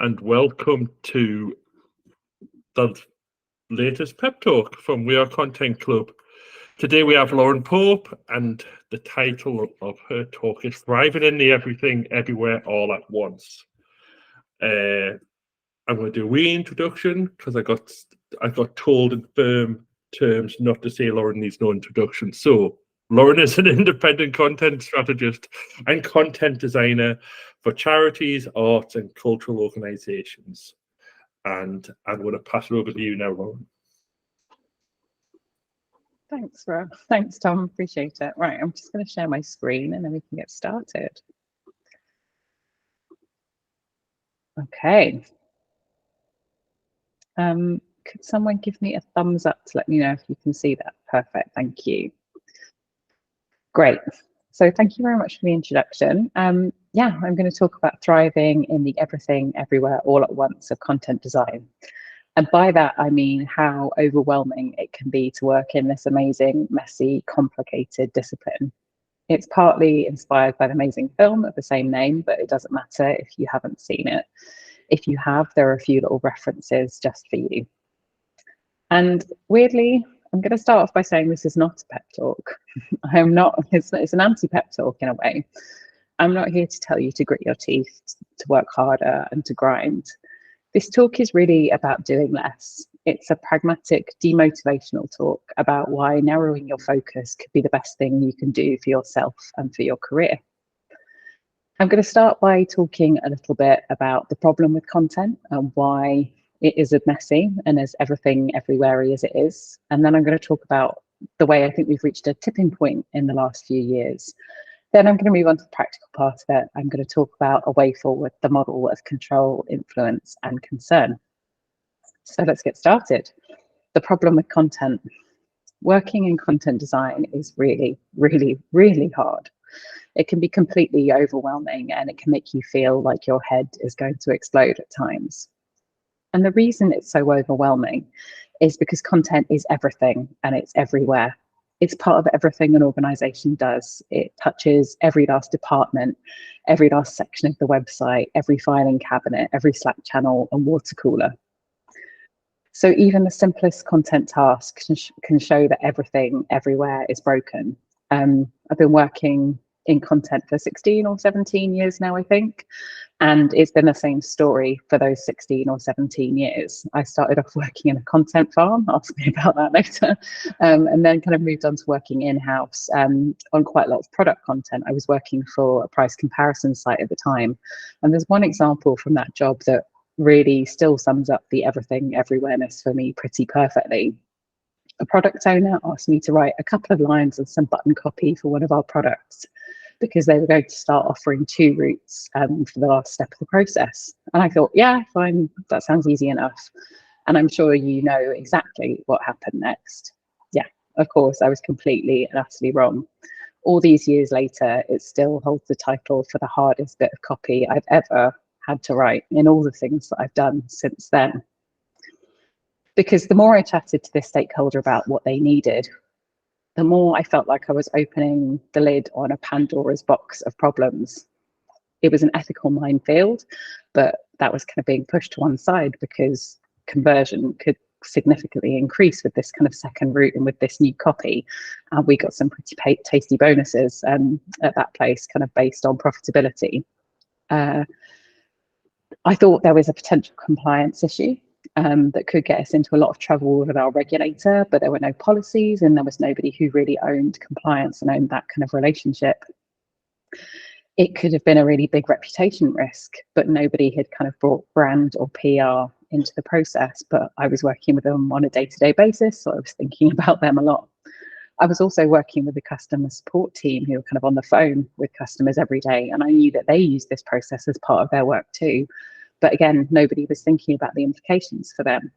and welcome to the latest Pep Talk from We Are Content Club. Today we have Lauren Pope, and the title of her talk is Thriving in the Everything, Everywhere, All at Once. I'm going to do a reintroduction because I got told in firm terms not to say Lauren needs no introduction. So Lauren is an independent content strategist and content designer for charities, arts and cultural organisations. And I'm going to pass it over to you now, Lauren. Thanks, Rob. Thanks, Tom. Appreciate it. Right, I'm just going to share my screen and then we can get started. Okay. Could someone give me a thumbs up to let me know if you can see that? Perfect. Thank you. Great. So thank you very much for the introduction. Yeah, I'm going to talk about thriving in the everything, everywhere, all at once of content design. And by that, I mean how overwhelming it can be to work in this amazing, messy, complicated discipline. It's partly inspired by the amazing film of the same name, but it doesn't matter if you haven't seen it. If you have, there are a few little references just for you. And weirdly, I'm going to start off by saying this is not a pep talk. I'm not, it's an anti-pep talk in a way. I'm not here to tell you to grit your teeth, to work harder and to grind. This talk is really about doing less. It's a pragmatic, demotivational talk about why narrowing your focus could be the best thing you can do for yourself and for your career. I'm going to start by talking a little bit about the problem with content and why it is as messy and as everything everywhere as it is. And then I'm going to talk about the way I think we've reached a tipping point in the last few years. Then I'm going to move on to the practical part of it. I'm going to talk about a way forward, the model of control, influence, and concern. So let's get started. The problem with content. Working in content design is really, really, really hard. It can be completely overwhelming and it can make you feel like your head is going to explode at times. And the reason it's so overwhelming is because content is everything and it's everywhere. It's part of everything an organization does. It touches every last department, every last section of the website, every filing cabinet, every Slack channel and water cooler. So even the simplest content task can show that everything everywhere is broken. I've been working in content for 16 or 17 years now, I think. And it's been the same story for those 16 or 17 years. I started off working in a content farm, ask me about that later, and then kind of moved on to working in-house on quite a lot of product content. I was working for a price comparison site at the time. And there's one example from that job that really still sums up the everything everywhere-ness for me pretty perfectly. A product owner asked me to write a couple of lines and some button copy for one of our products, because they were going to start offering 2 routes for the last step of the process. And I thought, yeah, fine, that sounds easy enough. And I'm sure you know exactly what happened next. Yeah, of course, I was completely and utterly wrong. All these years later, it still holds the title for the hardest bit of copy I've ever had to write in all the things that I've done since then. Because the more I chatted to this stakeholder about what they needed, the more I felt like I was opening the lid on a Pandora's box of problems. It was an ethical minefield, but that was kind of being pushed to one side because conversion could significantly increase with this kind of second route and with this new copy. And we got some pretty tasty bonuses at that place, kind of based on profitability. I thought there was a potential compliance issue that could get us into a lot of trouble with our regulator, but there were no policies and there was nobody who really owned compliance and owned that kind of relationship. It could have been a really big reputation risk, but nobody had kind of brought brand or PR into the process. But I was working with them on a day-to-day basis, so I was thinking about them a lot. I was also working with the customer support team who were kind of on the phone with customers every day, and I knew that they used this process as part of their work too. But again, nobody was thinking about the implications for them.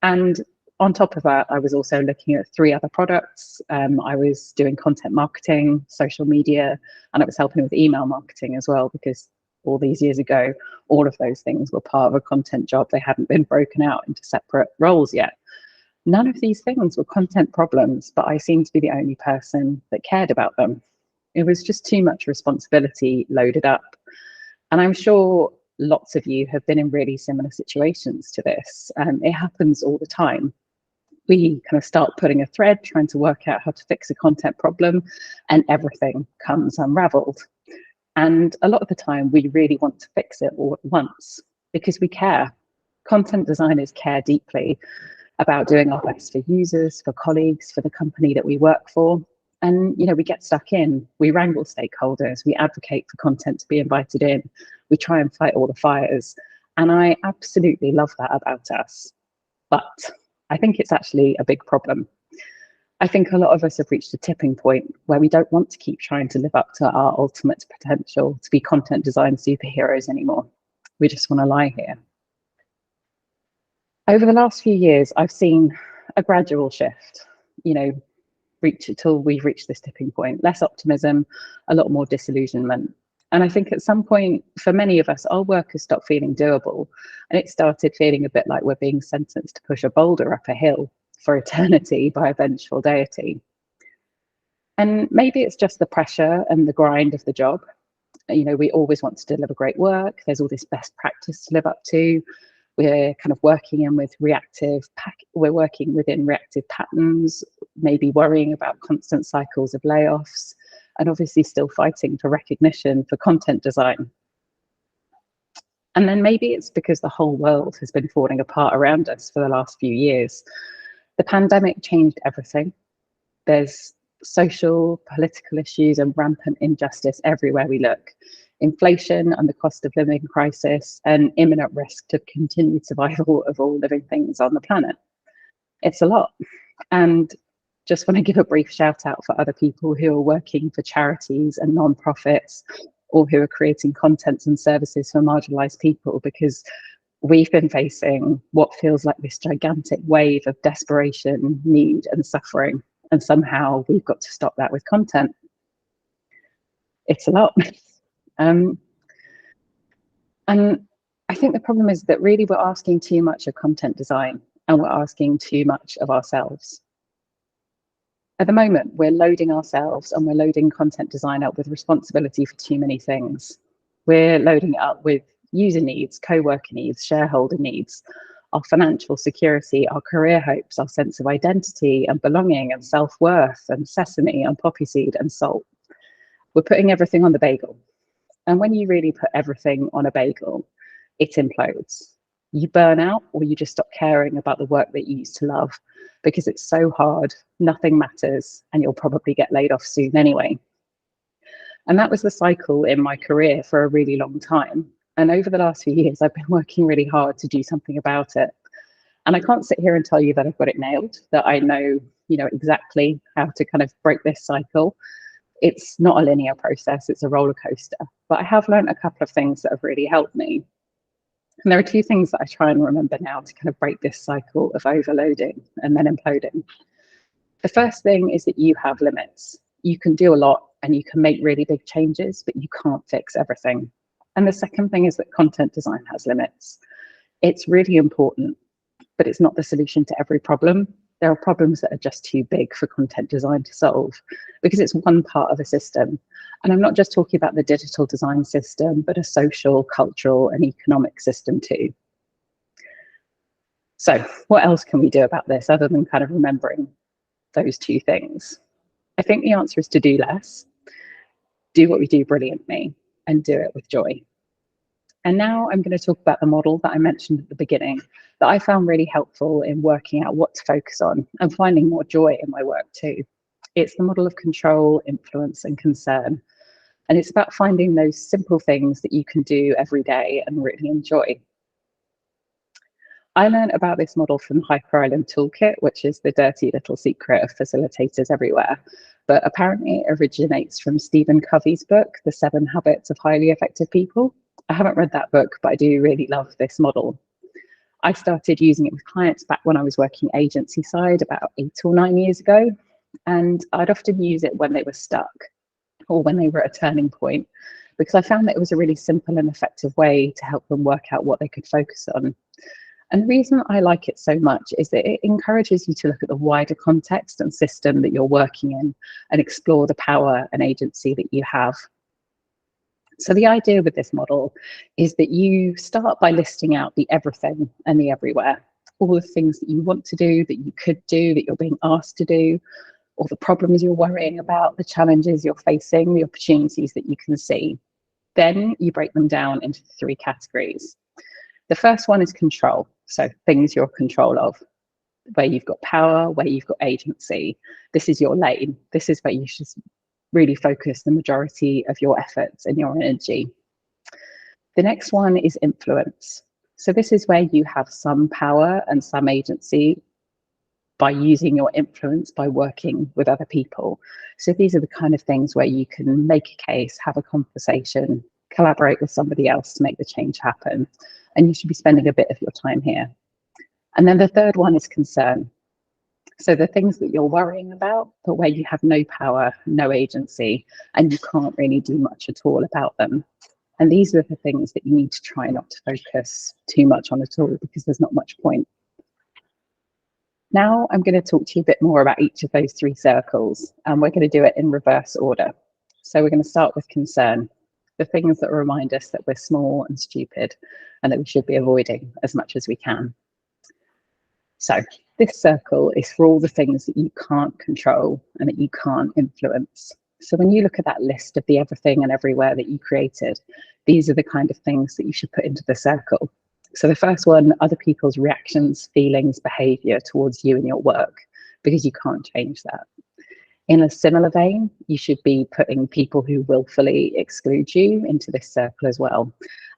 And on top of that, I was also looking at 3 other products. I was doing content marketing, social media, and I was helping with email marketing as well, because all these years ago, all of those things were part of a content job. They hadn't been broken out into separate roles yet. None of these things were content problems, but I seemed to be the only person that cared about them. It was just too much responsibility loaded up. And I'm sure lots of you have been in really similar situations to this. It happens all the time. We kind of start putting a thread, trying to work out how to fix a content problem, and everything comes unraveled. And a lot of the time, we really want to fix it all at once because we care. Content designers care deeply about doing our best for users, for colleagues, for the company that we work for. And, you know, we get stuck in, we wrangle stakeholders, we advocate for content to be invited in, we try and fight all the fires. And I absolutely love that about us. But I think it's actually a big problem. I think a lot of us have reached a tipping point where we don't want to keep trying to live up to our ultimate potential to be content design superheroes anymore. We just want to lie here. Over the last few years, I've seen a gradual shift, you know, till we've reached this tipping point. Less optimism, a lot more disillusionment. And I think at some point, for many of us, our work has stopped feeling doable. And it started feeling a bit like we're being sentenced to push a boulder up a hill for eternity by a vengeful deity. And maybe it's just the pressure and the grind of the job. You know, we always want to deliver great work. There's all this best practice to live up to. We're kind of working within reactive patterns, maybe worrying about constant cycles of layoffs, and obviously still fighting for recognition for content design. And then maybe it's because the whole world has been falling apart around us for the last few years. The pandemic changed everything. There's social, political issues and rampant injustice everywhere we look. Inflation and the cost of living crisis, and imminent risk to continued survival of all living things on the planet. It's a lot. And just want to give a brief shout out for other people who are working for charities and non-profits, or who are creating content and services for marginalized people, because we've been facing what feels like this gigantic wave of desperation, need and suffering. And somehow we've got to stop that with content. It's a lot. And I think the problem is that really we're asking too much of content design, and we're asking too much of ourselves. At the moment, we're loading ourselves and we're loading content design up with responsibility for too many things. We're loading it up with user needs, co-worker needs, shareholder needs, our financial security, our career hopes, our sense of identity and belonging and self-worth and sesame and poppy seed and salt. We're putting everything on the bagel. And when you really put everything on a bagel, it implodes. You burn out, or you just stop caring about the work that you used to love because it's so hard, nothing matters, and you'll probably get laid off soon anyway. And that was the cycle in my career for a really long time. And over the last few years, I've been working really hard to do something about it. And I can't sit here and tell you that I've got it nailed, that I know, you know, exactly how to kind of break this cycle. It's not a linear process, it's a roller coaster. But I have learned a couple of things that have really helped me. And there are two things that I try and remember now to kind of break this cycle of overloading and then imploding. The first thing is that you have limits. You can do a lot and you can make really big changes, but you can't fix everything. And the second thing is that content design has limits. It's really important, but it's not the solution to every problem. There are problems that are just too big for content design to solve because it's one part of a system. And I'm not just talking about the digital design system, but a social, cultural, and economic system too. So what else can we do about this other than kind of remembering those two things? I think the answer is to do less, do what we do brilliantly, and do it with joy. And now I'm going to talk about the model that I mentioned at the beginning that I found really helpful in working out what to focus on and finding more joy in my work too. It's the model of control, influence, and concern. And it's about finding those simple things that you can do every day and really enjoy. I learned about this model from Hyper Island Toolkit, which is the dirty little secret of facilitators everywhere. But apparently it originates from Stephen Covey's book, The 7 Habits of Highly Effective People. I haven't read that book, but I do really love this model. I started using it with clients back when I was working agency side about 8 or 9 years ago. And I'd often use it when they were stuck or when they were at a turning point, because I found that it was a really simple and effective way to help them work out what they could focus on. And the reason I like it so much is that it encourages you to look at the wider context and system that you're working in and explore the power and agency that you have. So the idea with this model is that you start by listing out the everything and the everywhere, all the things that you want to do, that you could do, that you're being asked to do, all the problems you're worrying about, the challenges you're facing, the opportunities that you can see. Then you break them down into 3 categories. The first one is control, so things you're in control of, where you've got power, where you've got agency. This is your lane. This is where you should really focus the majority of your efforts and your energy. The next one is influence. So this is where you have some power and some agency by using your influence, by working with other people. So these are the kind of things where you can make a case, have a conversation, collaborate with somebody else to make the change happen. And you should be spending a bit of your time here. And then the third one is concern. So the things that you're worrying about, but where you have no power, no agency, and you can't really do much at all about them. And these are the things that you need to try not to focus too much on at all, because there's not much point. Now I'm going to talk to you a bit more about each of those 3 circles, and we're going to do it in reverse order. So we're going to start with concern, the things that remind us that we're small and stupid and that we should be avoiding as much as we can. So this circle is for all the things that you can't control and that you can't influence. So when you look at that list of the everything and everywhere that you created, these are the kind of things that you should put into the circle. So the first one, other people's reactions, feelings, behavior towards you and your work, because you can't change that. In a similar vein, you should be putting people who willfully exclude you into this circle as well.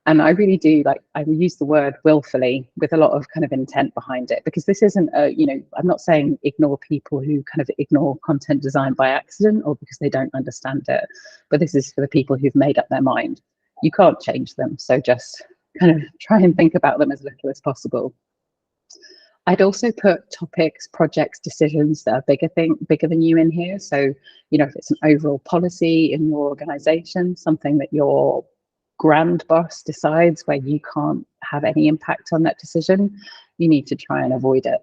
And I really do, I use the word willfully with a lot of kind of intent behind it, because this isn't I'm not saying ignore people who kind of ignore content design by accident or because they don't understand it, but this is for the people who've made up their mind. You can't change them, so just kind of try and think about them as little as possible. I'd also put topics, projects, decisions that are bigger than you in here. So, if it's an overall policy in your organization, something that your grand boss decides where you can't have any impact on that decision, you need to try and avoid it.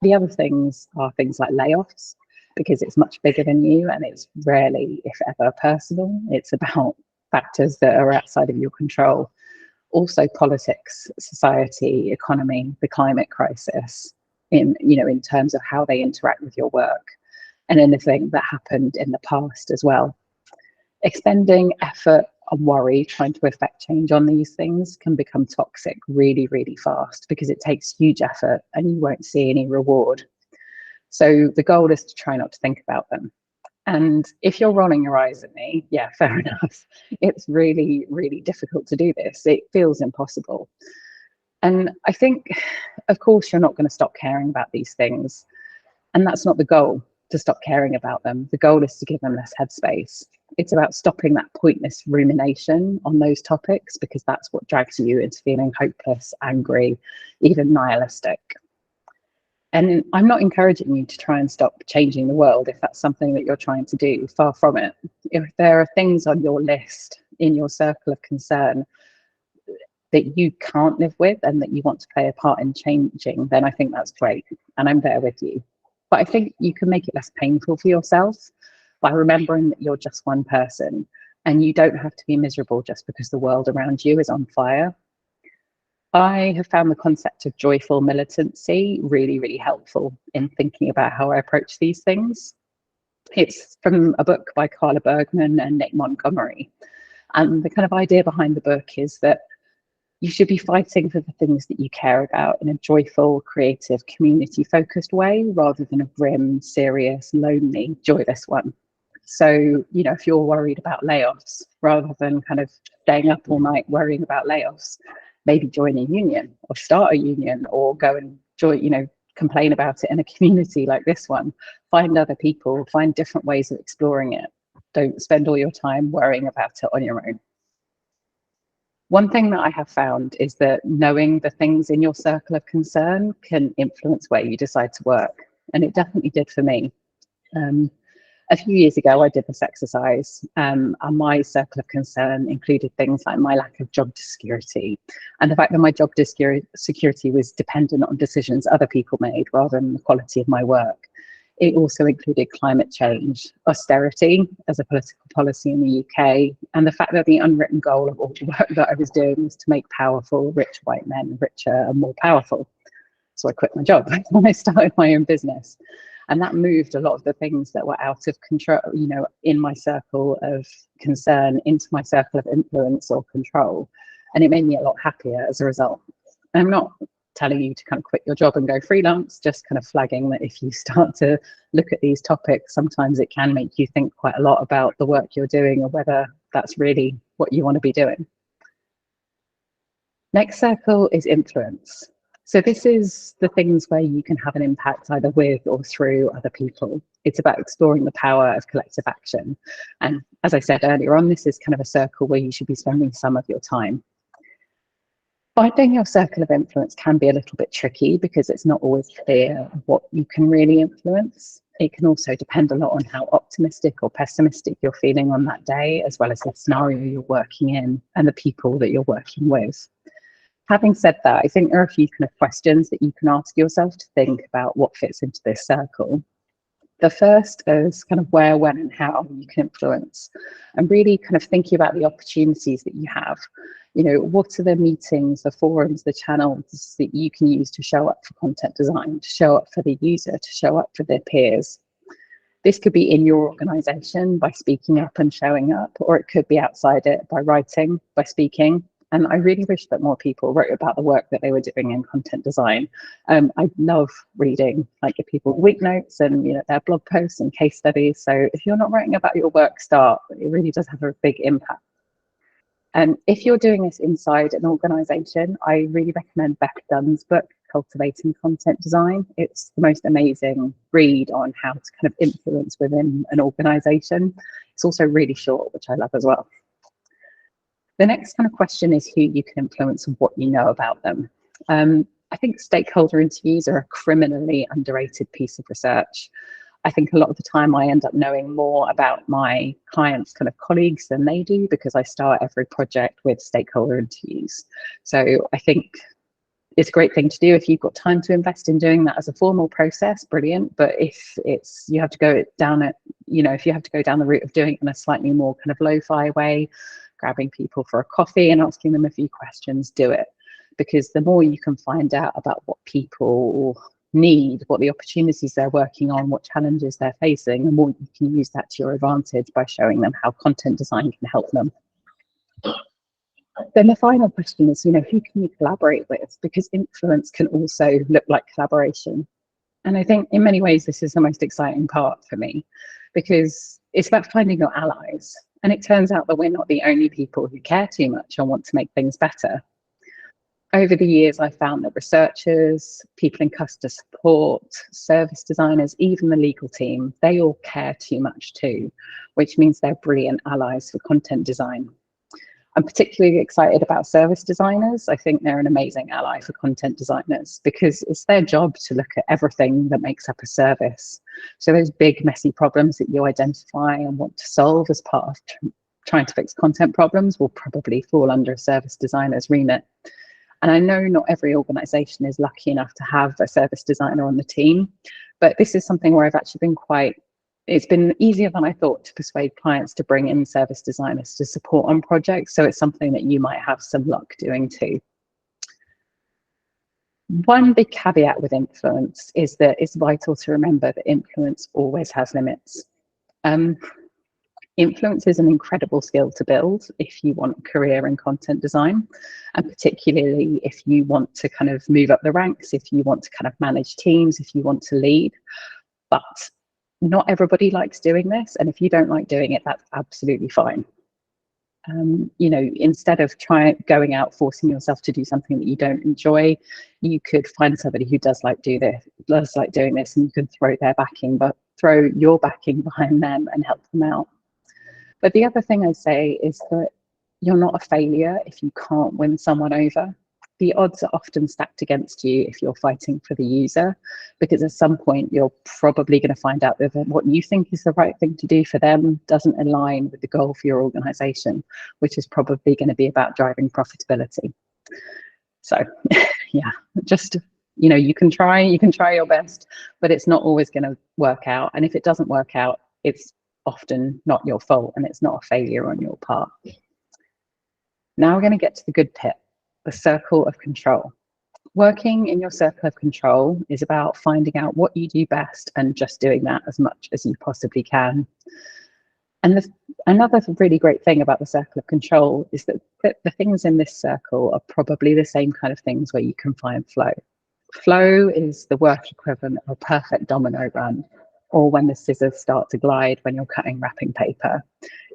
The other things are things like layoffs, because it's much bigger than you and it's rarely, if ever, personal. It's about factors that are outside of your control. Also politics, society, economy, the climate crisis, in terms of how they interact with your work, and anything that happened in the past as well. Expending effort and worry trying to affect change on these things can become toxic really, really fast, because it takes huge effort and you won't see any reward. So the goal is to try not to think about them. And if you're rolling your eyes at me, yeah, fair enough. It's really, really difficult to do this. It feels impossible. And I think, of course, you're not going to stop caring about these things. And that's not the goal, to stop caring about them. The goal is to give them less headspace. It's about stopping that pointless rumination on those topics, because that's what drags you into feeling hopeless, angry, even nihilistic. And I'm not encouraging you to try and stop changing the world if that's something that you're trying to do. Far from it. If there are things on your list in your circle of concern that you can't live with and that you want to play a part in changing, then I think that's great. And I'm there with you. But I think you can make it less painful for yourself by remembering that you're just one person and you don't have to be miserable just because the world around you is on fire. I have found the concept of joyful militancy really, really helpful in thinking about how I approach these things. It's from a book by Carla Bergman and Nick Montgomery. And the kind of idea behind the book is that you should be fighting for the things that you care about in a joyful, creative, community-focused way, rather than a grim, serious, lonely, joyless one. So, if you're worried about layoffs, rather than kind of staying up all night worrying about layoffs, maybe join a union or start a union, or go and join, complain about it in a community like this one. Find other people, find different ways of exploring it. Don't spend all your time worrying about it on your own. One thing that I have found is that knowing the things in your circle of concern can influence where you decide to work. And it definitely did for me. A few years ago, I did this exercise, and my circle of concern included things like my lack of job security and the fact that my job security was dependent on decisions other people made rather than the quality of my work. It also included climate change, austerity as a political policy in the UK, and the fact that the unwritten goal of all the work that I was doing was to make powerful, rich white men richer and more powerful. So I quit my job when I started my own business. And that moved a lot of the things that were out of control, you know, in my circle of concern into my circle of influence or control. And it made me a lot happier as a result. I'm not telling you to kind of quit your job and go freelance, just kind of flagging that if you start to look at these topics, sometimes it can make you think quite a lot about the work you're doing or whether that's really what you want to be doing. Next circle is influence. So this is the things where you can have an impact either with or through other people. It's about exploring the power of collective action. And as I said earlier on, this is kind of a circle where you should be spending some of your time. Finding your circle of influence can be a little bit tricky because it's not always clear what you can really influence. It can also depend a lot on how optimistic or pessimistic you're feeling on that day, as well as the scenario you're working in and the people that you're working with. Having said that, I think there are a few kind of questions that you can ask yourself to think about what fits into this circle. The first is kind of where, when, and how you can influence, and really kind of thinking about the opportunities that you have. You know, what are the meetings, the forums, the channels that you can use to show up for content design, to show up for the user, to show up for their peers? This could be in your organization by speaking up and showing up, or it could be outside it by writing, by speaking. And I really wish that more people wrote about the work that they were doing in content design. I love reading like people's week notes and, you know, their blog posts and case studies. So if you're not writing about your work, start. It really does have a big impact. And if you're doing this inside an organization, I really recommend Beth Dunn's book, Cultivating Content Design. It's the most amazing read on how to kind of influence within an organization. It's also really short, which I love as well. The next kind of question is who you can influence and what you know about them. I think stakeholder interviews are a criminally underrated piece of research. I think a lot of the time I end up knowing more about my clients' kind of colleagues than they do because I start every project with stakeholder interviews. So I think it's a great thing to do if you've got time to invest in doing that as a formal process, brilliant. But if it's, you have to go down it, you know, if you have to go down the route of doing it in a slightly more kind of lo-fi way, grabbing people for a coffee and asking them a few questions, do it. Because the more you can find out about what people need, what the opportunities they're working on, what challenges they're facing, the more you can use that to your advantage by showing them how content design can help them. Then the final question is, you know, who can you collaborate with? Because influence can also look like collaboration. And I think in many ways, this is the most exciting part for me, because it's about finding your allies. And it turns out that we're not the only people who care too much and want to make things better. Over the years, I found that researchers, people in customer support, service designers, even the legal team, they all care too much too, which means they're brilliant allies for content design. I'm particularly excited about service designers. I think they're an amazing ally for content designers because it's their job to look at everything that makes up a service. So those big, messy problems that you identify and want to solve as part of trying to fix content problems will probably fall under a service designer's remit. And I know not every organization is lucky enough to have a service designer on the team, but this is something where I've actually been it's been easier than I thought to persuade clients to bring in service designers to support on projects. So it's something that you might have some luck doing too. One big caveat with influence is that it's vital to remember that influence always has limits. Influence is an incredible skill to build if you want a career in content design, and particularly if you want to kind of move up the ranks, if you want to kind of manage teams, if you want to lead. But not everybody likes doing this, and if you don't like doing it, that's absolutely fine. You know, instead of going out forcing yourself to do something that you don't enjoy, you could find somebody who does like doing this, and you can throw your backing behind them and help them out. But the other thing I say is that you're not a failure if you can't win someone over. The odds are often stacked against you if you're fighting for the user, because at some point you're probably going to find out that what you think is the right thing to do for them doesn't align with the goal for your organization, which is probably going to be about driving profitability. So yeah, just You know, you can try your best, but it's not always going to work out. And if it doesn't work out, it's often not your fault and it's not a failure on your part. Now we're going to get to the good bit, the circle of control. Working in your circle of control is about finding out what you do best and just doing that as much as you possibly can. And another really great thing about the circle of control is that the things in this circle are probably the same kind of things where you can find flow. Flow is the work equivalent of a perfect domino run, or when the scissors start to glide when you're cutting wrapping paper.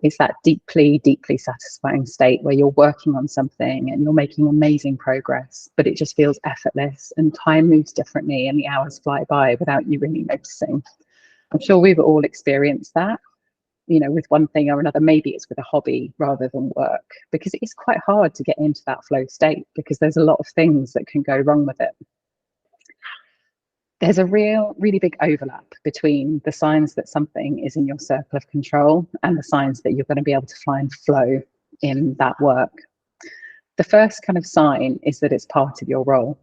It's that deeply, deeply satisfying state where you're working on something and you're making amazing progress, but it just feels effortless and time moves differently and the hours fly by without you really noticing. I'm sure we've all experienced that, you know, with one thing or another. Maybe it's with a hobby rather than work, because it is quite hard to get into that flow state because there's a lot of things that can go wrong with it. There's a really big overlap between the signs that something is in your circle of control and the signs that you're going to be able to find flow in that work. The first kind of sign is that it's part of your role.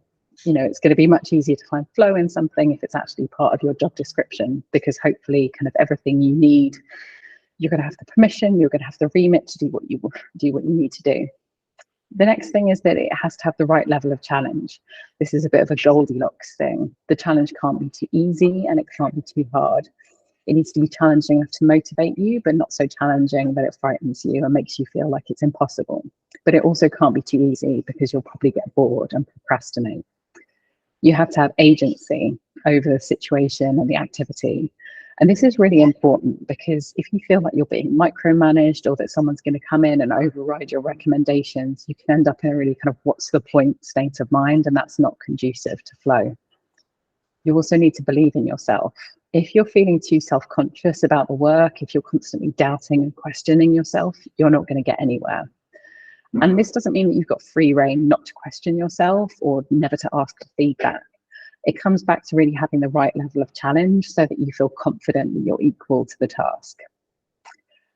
You know, it's going to be much easier to find flow in something if it's actually part of your job description, because hopefully kind of everything you need, you're going to have the permission, you're going to have the remit to do what you need to do. The next thing is that it has to have the right level of challenge. This is a bit of a Goldilocks thing. The challenge can't be too easy and it can't be too hard. It needs to be challenging enough to motivate you, but not so challenging that it frightens you and makes you feel like it's impossible. But it also can't be too easy because you'll probably get bored and procrastinate. You have to have agency over the situation and the activity. And this is really important because if you feel like you're being micromanaged or that someone's going to come in and override your recommendations, you can end up in a really kind of what's the point state of mind, and that's not conducive to flow. You also need to believe in yourself. If you're feeling too self-conscious about the work, if you're constantly doubting and questioning yourself, you're not going to get anywhere. And this doesn't mean that you've got free rein not to question yourself or never to ask for feedback. It comes back to really having the right level of challenge so that you feel confident that you're equal to the task.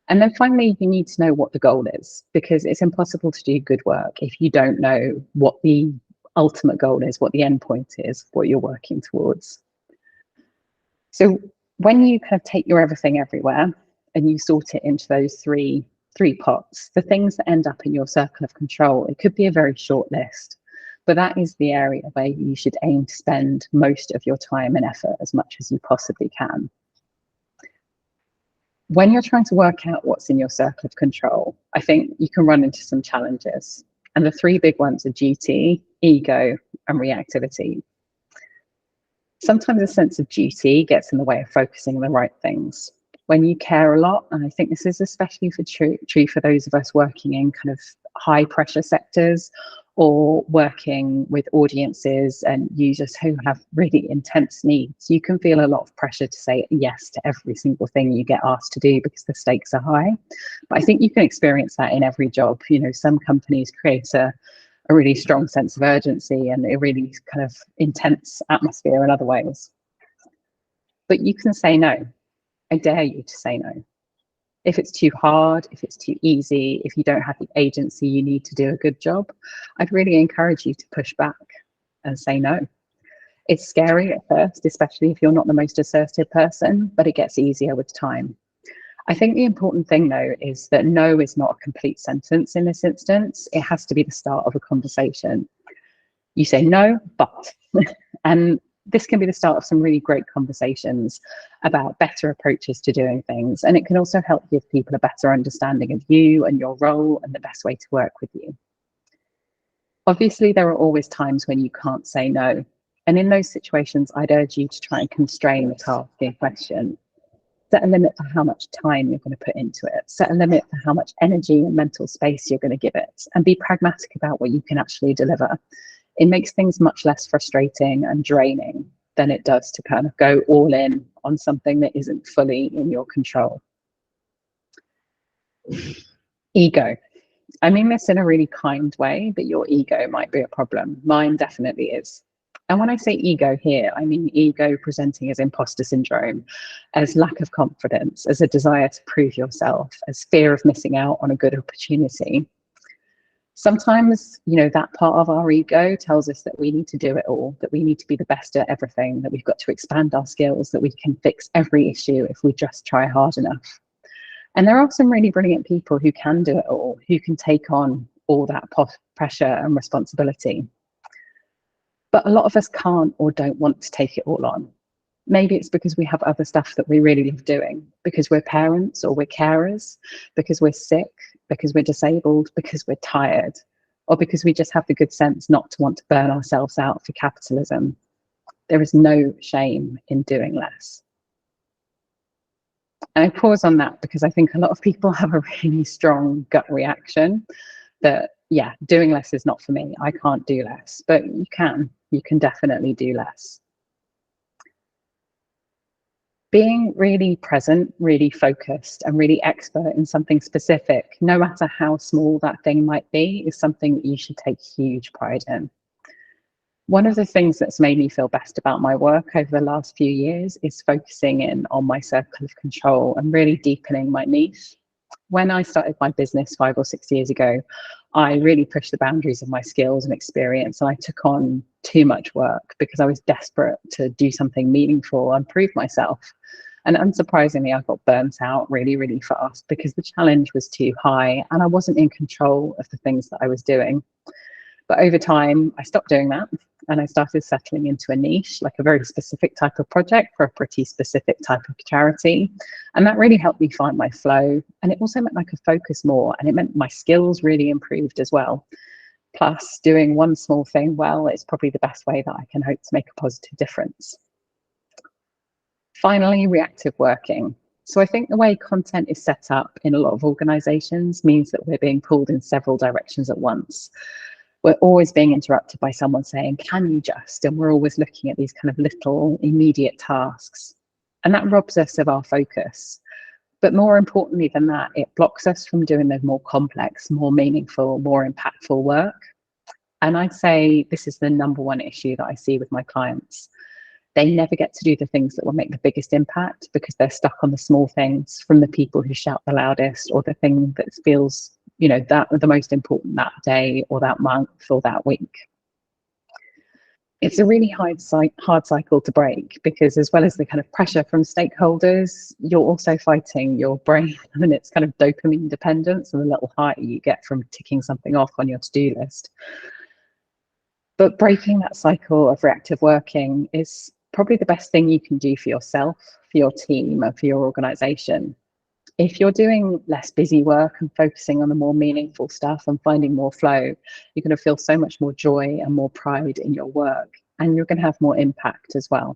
And then finally, you need to know what the goal is, because it's impossible to do good work if you don't know what the ultimate goal is, what the end point is, what you're working towards. So when you kind of take your everything everywhere and you sort it into those three pots, the things that end up in your circle of control, it could be a very short list. But that is the area where you should aim to spend most of your time and effort as much as you possibly can. When you're trying to work out what's in your circle of control, I think you can run into some challenges. And the three big ones are duty, ego, and reactivity. Sometimes a sense of duty gets in the way of focusing on the right things. When you care a lot, and I think this is especially true for those of us working in kind of high pressure sectors or working with audiences and users who have really intense needs, you can feel a lot of pressure to say yes to every single thing you get asked to do because the stakes are high. But I think you can experience that in every job. You know, some companies create a really strong sense of urgency and a really kind of intense atmosphere in other ways. But you can say no. I dare you to say no. If it's too hard, if it's too easy, if you don't have the agency you need to do a good job, I'd really encourage you to push back and say no. It's scary at first, especially if you're not the most assertive person, but it gets easier with time. I think the important thing, though, is that no is not a complete sentence in this instance. It has to be the start of a conversation. You say no, but, and this can be the start of some really great conversations about better approaches to doing things. And it can also help give people a better understanding of you and your role and the best way to work with you. Obviously, there are always times when you can't say no. And in those situations, I'd urge you to try and constrain the task in question. Set a limit for how much time you're going to put into it. Set a limit for how much energy and mental space you're going to give it. And be pragmatic about what you can actually deliver. It makes things much less frustrating and draining than it does to kind of go all in on something that isn't fully in your control. Ego. I mean this in a really kind way, but your ego might be a problem. Mine definitely is. And when I say ego here, I mean ego presenting as imposter syndrome, as lack of confidence, as a desire to prove yourself, as fear of missing out on a good opportunity. Sometimes, that part of our ego tells us that we need to do it all, that we need to be the best at everything, that we've got to expand our skills, that we can fix every issue if we just try hard enough. And there are some really brilliant people who can do it all, who can take on all that pressure and responsibility. But a lot of us can't or don't want to take it all on. Maybe it's because we have other stuff that we really love doing, because we're parents or we're carers, because we're sick, because we're disabled, because we're tired, or because we just have the good sense not to want to burn ourselves out for capitalism. There is no shame in doing less. And I pause on that because I think a lot of people have a really strong gut reaction that, yeah, doing less is not for me. I can't do less, but you can definitely do less. Being really present, really focused, and really expert in something specific, no matter how small that thing might be, is something that you should take huge pride in. One of the things that's made me feel best about my work over the last few years is focusing in on my circle of control and really deepening my niche. When I started my business 5 or 6 years ago, I really pushed the boundaries of my skills and experience, and I took on too much work because I was desperate to do something meaningful and prove myself. And unsurprisingly, I got burnt out really, really fast because the challenge was too high and I wasn't in control of the things that I was doing. But over time, I stopped doing that and I started settling into a niche, like a very specific type of project for a pretty specific type of charity. And that really helped me find my flow. And it also meant I could focus more, and it meant my skills really improved as well. Plus, doing one small thing well is probably the best way that I can hope to make a positive difference. Finally, reactive working. So I think the way content is set up in a lot of organizations means that we're being pulled in several directions at once. We're always being interrupted by someone saying, can you just? And we're always looking at these kind of little immediate tasks. And that robs us of our focus. But more importantly than that, it blocks us from doing the more complex, more meaningful, more impactful work. And I'd say this is the #1 issue that I see with my clients. They never get to do the things that will make the biggest impact because they're stuck on the small things from the people who shout the loudest, or the thing that feels, that the most important that day or that month or that week. It's a really hard cycle to break because, as well as the kind of pressure from stakeholders, you're also fighting your brain and its kind of dopamine dependence and the little high you get from ticking something off on your to-do list. But breaking that cycle of reactive working is probably the best thing you can do for yourself, for your team, and for your organization. If you're doing less busy work and focusing on the more meaningful stuff and finding more flow, you're going to feel so much more joy and more pride in your work, and you're going to have more impact as well.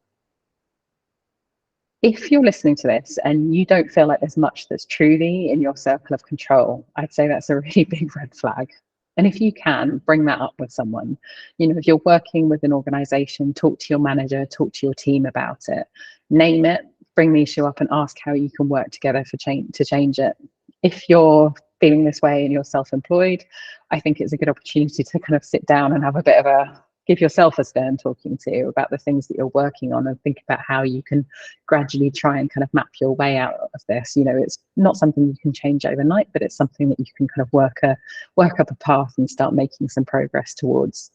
If you're listening to this and you don't feel like there's much that's truly in your circle of control, I'd say that's a really big red flag. And if you can, bring that up with someone. If you're working with an organization, talk to your manager, talk to your team about it, name it, bring the issue up and ask how you can work together to change it. If you're feeling this way and you're self-employed, I think it's a good opportunity to kind of sit down and have a bit of give yourself a stern talking to about the things that you're working on, and think about how you can gradually try and kind of map your way out of this. It's not something you can change overnight, but it's something that you can kind of work up a path and start making some progress towards.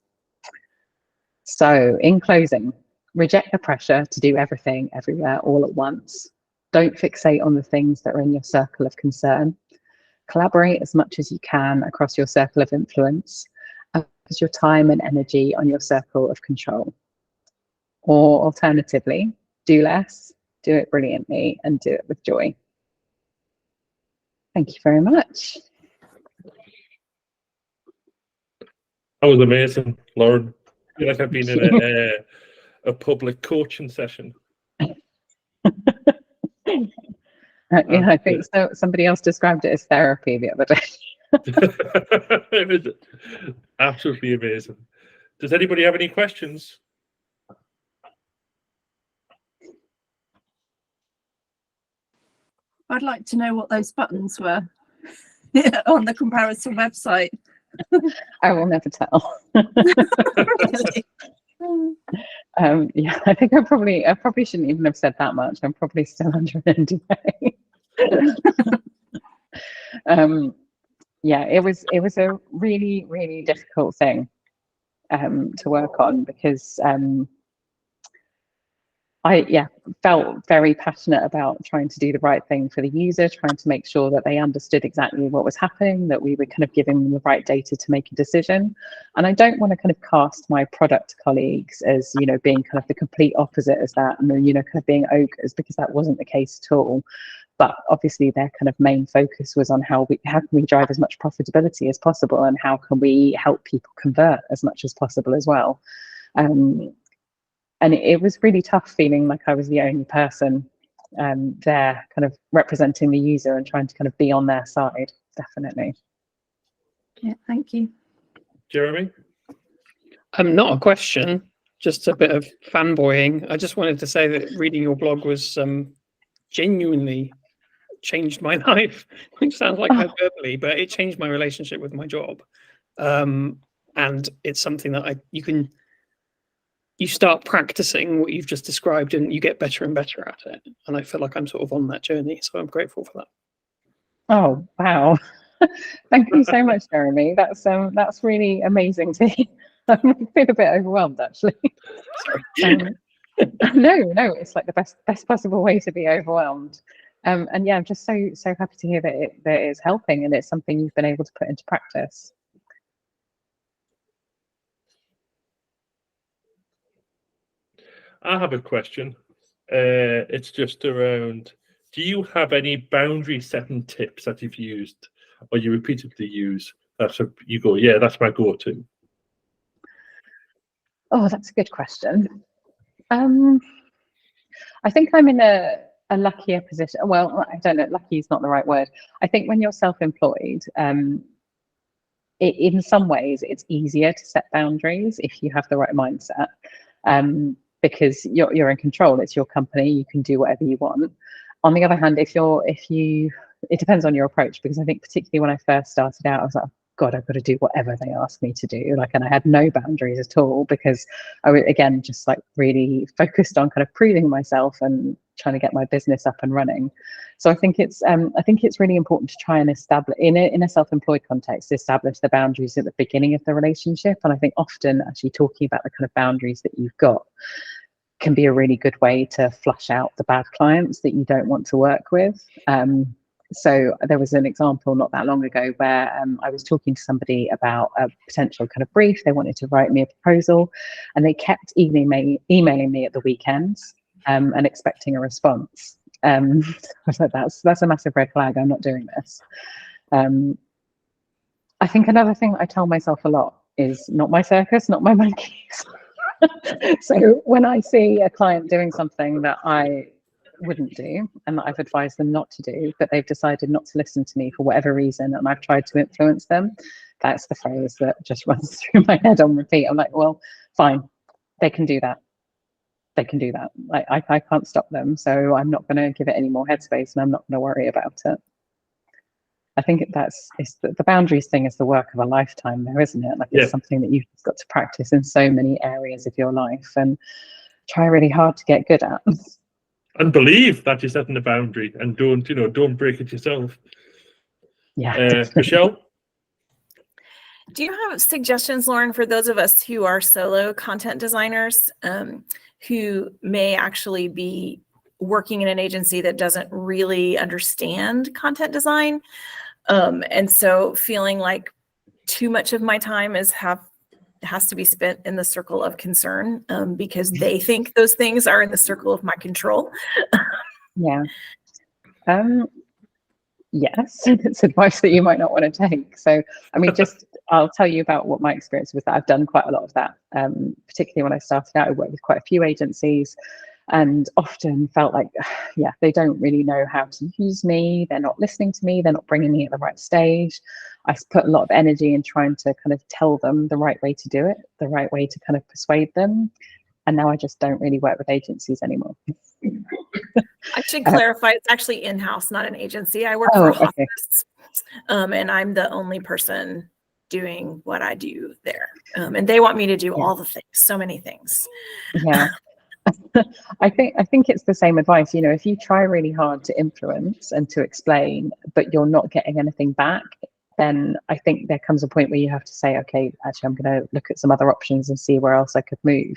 So in closing, reject the pressure to do everything everywhere all at once. Don't fixate on the things that are in your circle of concern. Collaborate as much as you can across your circle of influence. Focus your time and energy on your circle of control. Or alternatively, do less, do it brilliantly, and do it with joy. Thank you very much. That was amazing, Lauren. I feel like I've been in a public coaching session. Yeah, I think so. Somebody else described it as therapy the other day. It was absolutely amazing. Does anybody have any questions? I'd like to know what those buttons were on the comparison website. I will never tell. Really? Yeah, I think I probably shouldn't even have said that much. I'm probably still under an NDA. yeah, it was a really, really difficult thing to work on, because I felt very passionate about trying to do the right thing for the user, trying to make sure that they understood exactly what was happening, that we were kind of giving them the right data to make a decision. And I don't want to kind of cast my product colleagues as, you know, being kind of the complete opposite as that, and, you know, kind of being ogres, because that wasn't the case at all. But obviously their kind of main focus was on how can we drive as much profitability as possible, and how can we help people convert as much as possible as well. And it was really tough feeling like I was the only person there kind of representing the user and trying to kind of be on their side, definitely. Yeah, thank you. Jeremy? Not a question, just a bit of fanboying. I just wanted to say that reading your blog was genuinely changed my life, which sounds like hyperbole, but it changed my relationship with my job. And it's something that you start practicing what you've just described, and you get better and better at it. And I feel like I'm sort of on that journey, so I'm grateful for that. Oh, wow. Thank you so much, Jeremy. That's really amazing to hear. I feel a bit overwhelmed, actually. Sorry. No, it's like the best possible way to be overwhelmed. And yeah, I'm just so happy to hear that it is helping, and it's something you've been able to put into practice. I have a question. It's just around, do you have any boundary setting tips that you've used or you repeatedly use? You go, yeah, that's my go-to. Oh, that's a good question. I think I'm in a luckier position. Well, I don't know, lucky is not the right word. I think when you're self-employed, in some ways it's easier to set boundaries if you have the right mindset. Because you're in control, it's your company, you can do whatever you want. On the other hand, it depends on your approach, because I think particularly when I first started out, I was like, God, I've got to do whatever they ask me to do. And I had no boundaries at all, because I was, again, just like really focused on kind of proving myself and trying to get my business up and running. So I think it's really important to try and establish in a self-employed context, establish the boundaries at the beginning of the relationship. And I think often actually talking about the kind of boundaries that you've got can be a really good way to flush out the bad clients that you don't want to work with. So there was an example not that long ago where I was talking to somebody about a potential kind of brief. They wanted to write me a proposal, and they kept emailing me at the weekends and expecting a response. I was like, that's a massive red flag. I'm not doing this. I think another thing I tell myself a lot is not my circus, not my monkeys. So when I see a client doing something that I wouldn't do and that I've advised them not to do, but they've decided not to listen to me for whatever reason, and I've tried to influence them, that's the phrase that just runs through my head on repeat. I'm like, well, fine, they can do that. They can do that. I can't stop them, so I'm not going to give it any more headspace, and I'm not going to worry about it. I think the boundaries thing is the work of a lifetime, though, isn't it? Like, it's something that you've got to practice in so many areas of your life and try really hard to get good at. And believe that you're setting a boundary, and don't break it yourself. Yeah. Michelle? Do you have suggestions, Lauren, for those of us who are solo content designers who may actually be working in an agency that doesn't really understand content design? And so feeling like too much of my time has to be spent in the circle of concern because they think those things are in the circle of my control. Yeah. Yes, it's advice that you might not want to take. So, I mean, I'll tell you about what my experience was. That I've done quite a lot of that, particularly when I started out. I worked with quite a few agencies and often felt like, yeah, they don't really know how to use me. They're not listening to me. They're not bringing me at the right stage. I put a lot of energy in trying to kind of tell them the right way to do it, the right way to kind of persuade them. And now I just don't really work with agencies anymore. I should clarify, it's actually in-house, not an agency. I work for a hospice, and I'm the only person doing what I do there. And they want me to do all the things, so many things. Yeah. I think it's the same advice. You know, if you try really hard to influence and to explain, but you're not getting anything back, then I think there comes a point where you have to say, okay, actually, I'm going to look at some other options and see where else I could move,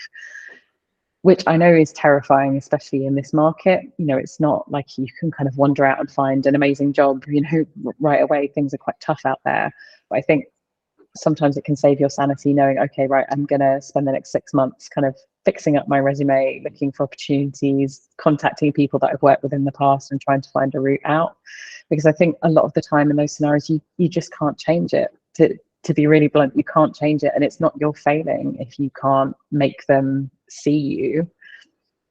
which I know is terrifying, especially in this market. You know, it's not like you can kind of wander out and find an amazing job, you know, right away. Things are quite tough out there. But I think sometimes it can save your sanity knowing, okay, right, I'm going to spend the next 6 months kind of fixing up my resume, looking for opportunities, contacting people that I've worked with in the past and trying to find a route out. Because I think a lot of the time in those scenarios, you just can't change it. To be really blunt, you can't change it. And it's not your failing if you can't make them see you.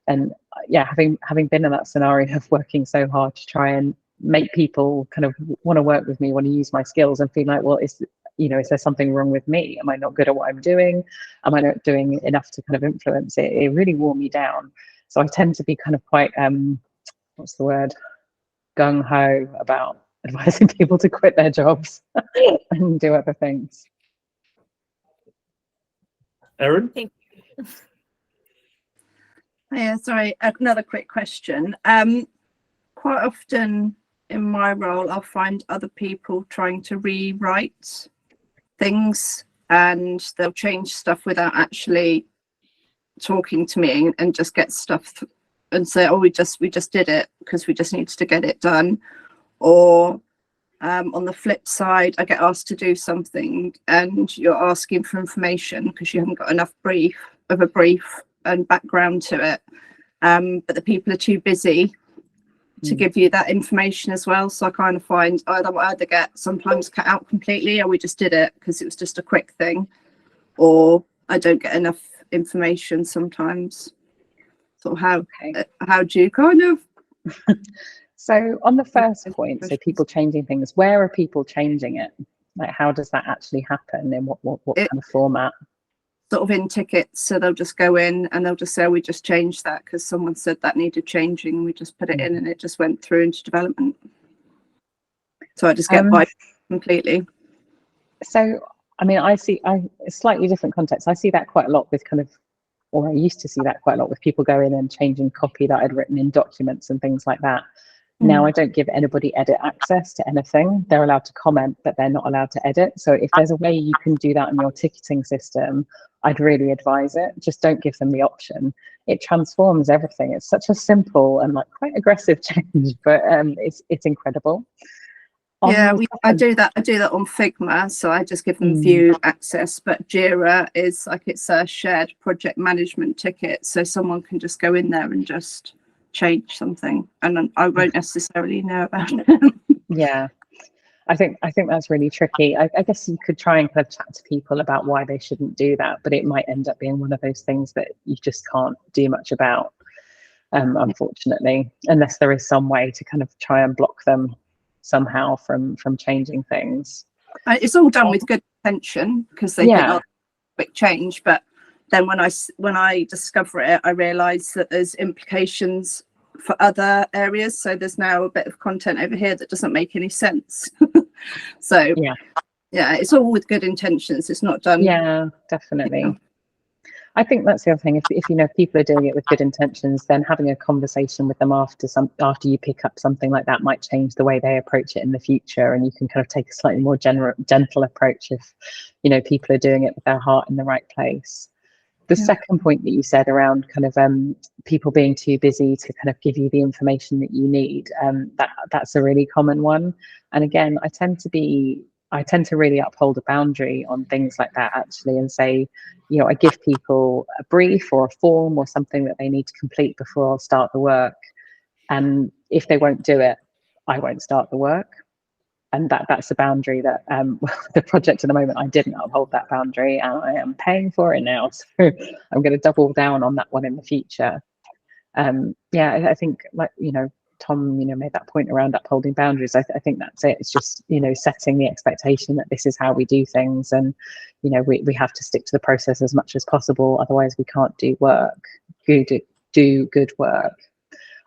And yeah, having been in that scenario of working so hard to try and make people kind of want to work with me, want to use my skills, and feel like, well, is there something wrong with me? Am I not good at what I'm doing? Am I not doing enough to kind of influence it? It really wore me down. So I tend to be kind of quite, what's the word? Gung-ho about advising people to quit their jobs and do other things. Erin? Thank you. Yeah, sorry, another quick question. Quite often in my role, I'll find other people trying to rewrite things, and they'll change stuff without actually talking to me, and just get stuff and say, oh, we just did it because we just needed to get it done. Or on the flip side, I get asked to do something and you're asking for information because you haven't got enough brief and background to it, but the people are too busy to give you that information as well. So I kind of find either get sometimes cut out completely, or we just did it because it was just a quick thing, or I don't get enough information sometimes. So how do you kind of? So on the first point, so people changing things, where are people changing it? Like, how does that actually happen? In what kind of format? Sort of in tickets, so they'll just go in and they'll just say, we just changed that because someone said that needed changing. We just put it in and it just went through into development. So I just get by completely. So, I mean, I see a slightly different context. I see that quite a lot with or I used to see that quite a lot with people going in and changing copy that I'd written in documents and things like that. Now I don't give anybody edit access to anything. They're allowed to comment, but they're not allowed to edit. So if there's a way you can do that in your ticketing system, I'd really advise it. Just don't give them the option. It transforms everything. It's such a simple and like quite aggressive change, but it's incredible. Yeah, I do that on Figma, so I just give them view access, but Jira is like, it's a shared project management ticket, so someone can just go in there and just change something, and I won't necessarily know about it. Yeah, I think that's really tricky. I guess you could try and kind of chat to people about why they shouldn't do that, but it might end up being one of those things that you just can't do much about, unfortunately, unless there is some way to kind of try and block them somehow from changing things. It's all done with good intention because they think, oh, quick change, but then when I discover it, I realize that there's implications for other areas. So there's now a bit of content over here that doesn't make any sense. So yeah, it's all with good intentions. It's not done. Yeah, definitely. I think that's the other thing. If you know people are doing it with good intentions, then having a conversation with them after you pick up something like that might change the way they approach it in the future, and you can kind of take a slightly more gentle approach if people are doing it with their heart in the right place. The second point that you said around kind of people being too busy to kind of give you the information that you need, that's a really common one. And again, I tend to really uphold a boundary on things like that, actually, and say, I give people a brief or a form or something that they need to complete before I'll start the work. And if they won't do it, I won't start the work. And that's a boundary that the project at the moment, I didn't uphold that boundary, and I am paying for it now. So I'm going to double down on that one in the future. I think, like, Tom, made that point around upholding boundaries. I think that's it. It's just, setting the expectation that this is how we do things, and, we have to stick to the process as much as possible. Otherwise we can't do good work.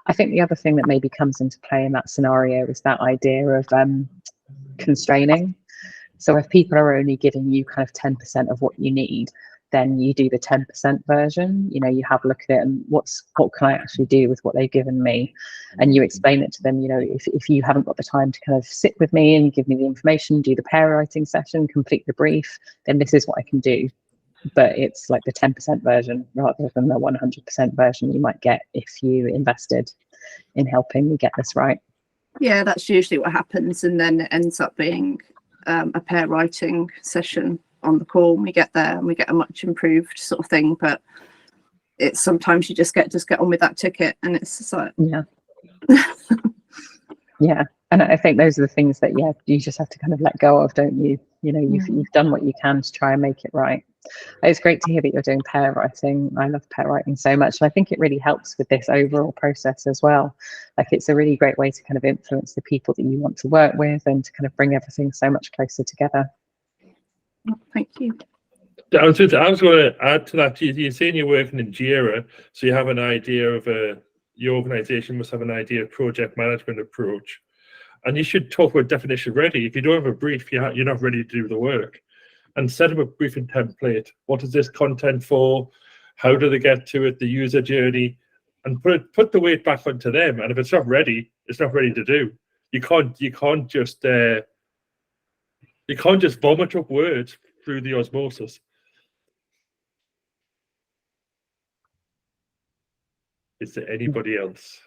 I think the other thing that maybe comes into play in that scenario is that idea of constraining. So if people are only giving you kind of 10% of what you need, then you do the 10% version. You know, you have a look at it and what can I actually do with what they've given me, and you explain it to them. You know, if you haven't got the time to kind of sit with me and give me the information, do the pair writing session, complete the brief, then this is what I can do. But it's like the 10% version rather than the 100% version you might get if you invested in helping me get this right. Yeah, that's usually what happens, and then it ends up being a pair writing session on the call. We get there and we get a much improved sort of thing, but it's sometimes you just get on with that ticket, and it's just like yeah. And I think those are the things that you just have to kind of let go of, don't you? You know, you've done what you can to try and make it right. It's great to hear that you're doing pair writing. I love pair writing so much, and I think it really helps with this overall process as well. Like, it's a really great way to kind of influence the people that you want to work with and to kind of bring everything so much closer together. Thank you. I was going to add to that. You're saying you're working in JIRA, so you have an idea of your organisation must have an idea of project management approach, and you should talk about definition ready. If you don't have a brief, you're not ready to do the work. And set up a briefing template. What is this content for? How do they get to it? The user journey, and put the weight back onto them. And if it's not ready, it's not ready to do. You can't just vomit up words through the osmosis. Is there anybody else?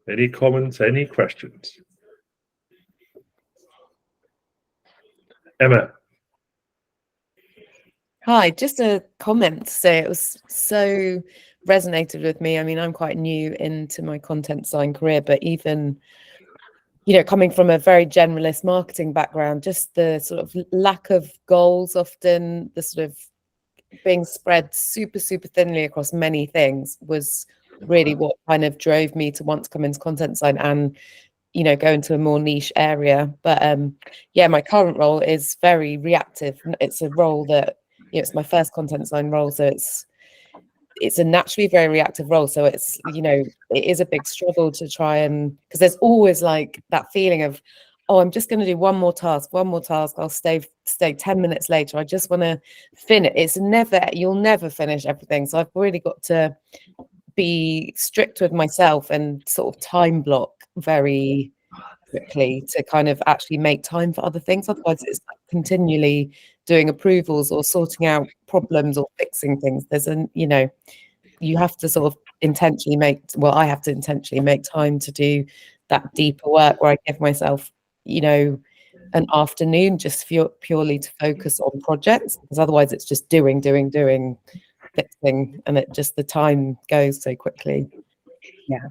Any comments? Any questions? Emma. Hi, just a comment to say it was so resonated with me. I mean, I'm quite new into my content design career, but even, you know, coming from a very generalist marketing background, just the sort of lack of goals, often the sort of being spread super, super thinly across many things was really what kind of drove me to want to come into content design and, you know, go into a more niche area. But yeah, my current role is very reactive. It's a role that, you know, it's my first content design role, so it's a naturally very reactive role. So it's, you know, it is a big struggle to try and, because there's always like that feeling of, oh, I'm just going to do one more task. I'll stay 10 minutes later. I just want to finish. You'll never finish everything. So I've really got to be strict with myself and sort of time block very quickly to kind of actually make time for other things. Otherwise it's like continually doing approvals or sorting out problems or fixing things. You know, you have to sort of I have to intentionally make time to do that deeper work where I give myself, you know, an afternoon just purely to focus on projects, because otherwise it's just doing, fixing, and the time goes so quickly. Yeah.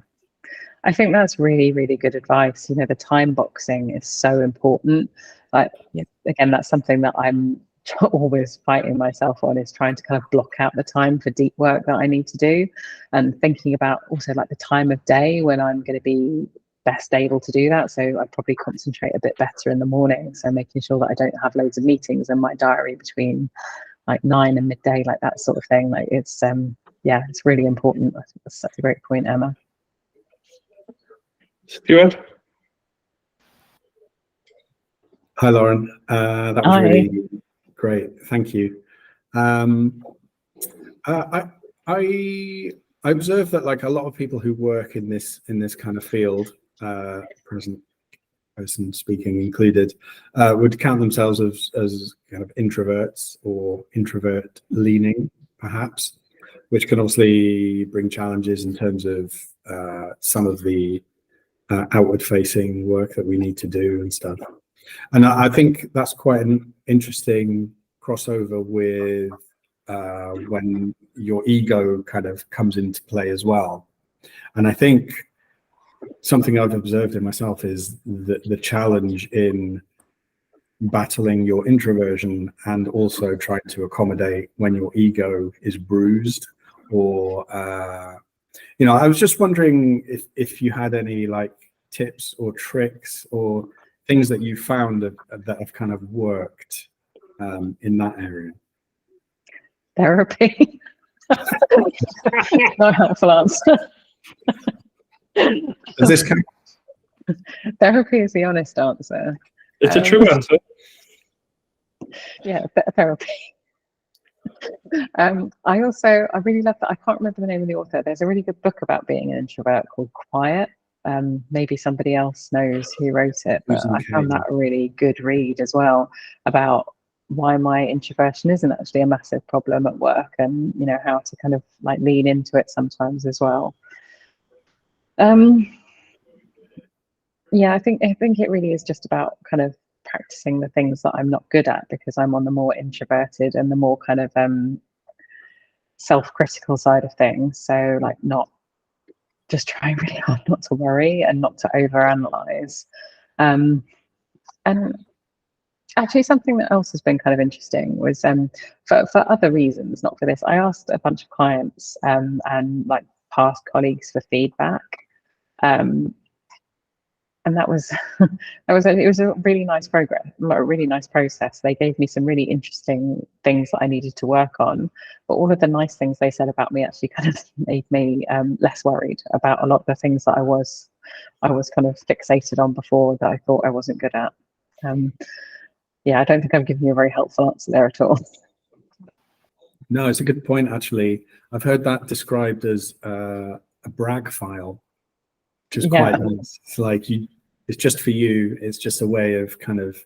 I think that's really, really good advice. You know, the time boxing is so important. Like, again, that's something that I'm always fighting myself on, is trying to kind of block out the time for deep work that I need to do, and thinking about also like the time of day when I'm going to be best able to do that. So I probably concentrate a bit better in the morning. So making sure that I don't have loads of meetings in my diary between like 9 and midday, like that sort of thing. Like it's really important. I think that's such a great point, Emma. Stuart. Hi, Lauren. That was really great. Thank you. I observe that like a lot of people who work in this kind of field, present person speaking included, would count themselves as kind of introverts or introvert leaning, perhaps, which can obviously bring challenges in terms of some of the outward facing work that we need to do and stuff. And I think that's quite an interesting crossover with when your ego kind of comes into play as well. And I think something I've observed in myself is the challenge in battling your introversion and also trying to accommodate when your ego is bruised, or you know, I was just wondering if you had any like tips or tricks or things that you found that have kind of worked in that area. Therapy. No helpful answer. Does this count? Therapy is the honest answer. It's a true answer. Yeah, a bit of therapy. I really love that. I can't remember the name of the author. There's a really good book about being an introvert called Quiet. Maybe somebody else knows who wrote it, but Susan I found Cain. that a really good read as well about why my introversion isn't actually a massive problem at work, and you know how to kind of like lean into it sometimes as well. Yeah, I think it really is just about kind of practicing the things that I'm not good at, because I'm on the more introverted and the more kind of self-critical side of things. So like not just trying really hard not to worry and not to overanalyze. And actually something that else has been kind of interesting was for other reasons, not for this, I asked a bunch of clients and like past colleagues for feedback. And that was it was a really nice process. They gave me some really interesting things that I needed to work on, but all of the nice things they said about me actually kind of made me less worried about a lot of the things that I was kind of fixated on before that I thought I wasn't good at. Yeah, I don't think I'm giving you a very helpful answer there at all. No, it's a good point, actually. I've heard that described as a brag file, which is quite nice. It's like it's just for you. It's just a way of kind of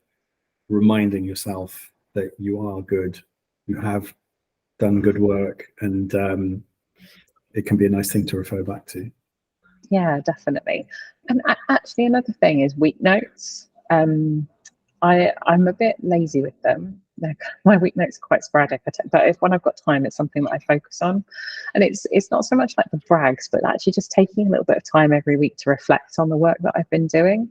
reminding yourself that you are good, you have done good work, and it can be a nice thing to refer back to. Yeah, definitely. And actually, another thing is week notes. I'm a bit lazy with them. My week notes are quite sporadic, but when I've got time, it's something that I focus on. And it's not so much like the brags, but actually just taking a little bit of time every week to reflect on the work that I've been doing.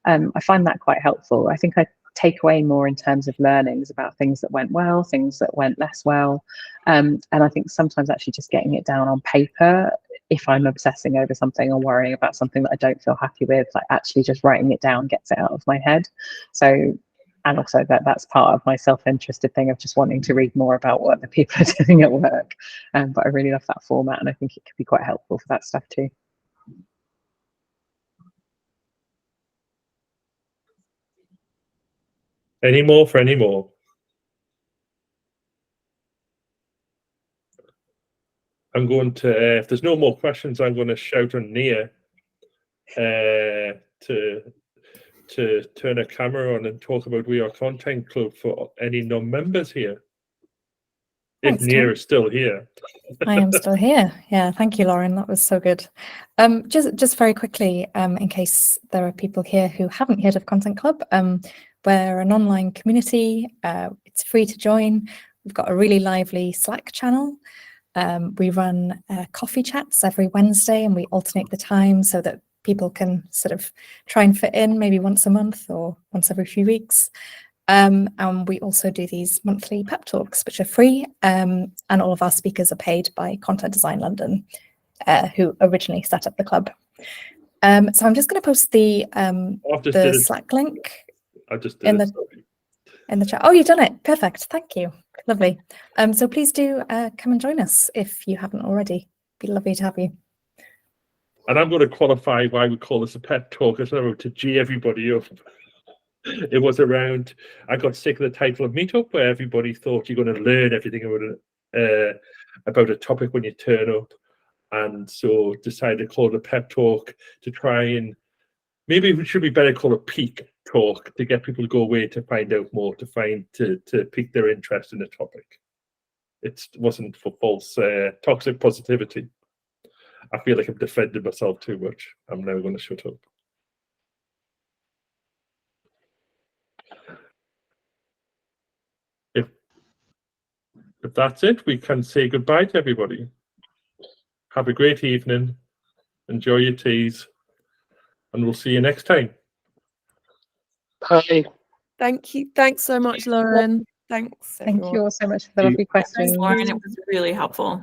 I find that quite helpful. I think I take away more in terms of learnings about things that went well, things that went less well. And I think sometimes actually just getting it down on paper, if I'm obsessing over something or worrying about something that I don't feel happy with, like actually just writing it down gets it out of my head. So, and also that's part of my self-interested thing of just wanting to read more about what other people are doing at work. But I really love that format, and I think it could be quite helpful for that stuff too. Any more for any more? I'm going to, if there's no more questions, I'm going to shout on Nia to turn a camera on and talk about We Are Content Club for any non-members here. Thanks, If Nia Tom. is still here. I am still here. Yeah, thank you, Lauren. That was so good. Just very quickly, in case there are people here who haven't heard of Content Club, we're an online community. It's free to join. We've got a really lively Slack channel. We run coffee chats every Wednesday, and we alternate the time so that people can sort of try and fit in maybe once a month or once every few weeks. And we also do these monthly pep talks, which are free, and all of our speakers are paid by Content Design London, who originally set up the club. So I'm just going to post the Slack link I just did in the chat. Oh, you've done it. Perfect. Thank you. Lovely. So please do come and join us if you haven't already. It'd be lovely to have you. And I'm going to qualify why we call this a pep talk, as I wrote to G everybody up. It was around, I got sick of the title of Meetup, where everybody thought you're going to learn everything about a topic when you turn up. And so decided to call it a pep talk to try and, maybe it should be better called a peak talk, to get people to go away to find out more, to pique their interest in the topic. It wasn't for false toxic positivity. I feel like I've defended myself too much. I'm now going to shut up. If that's it, we can say goodbye to everybody. Have a great evening. Enjoy your teas. And we'll see you next time. Bye. Thank you. Thanks so much, Lauren. Thanks. Thank you all so much for the lovely questions. Thanks, Lauren. It was really helpful.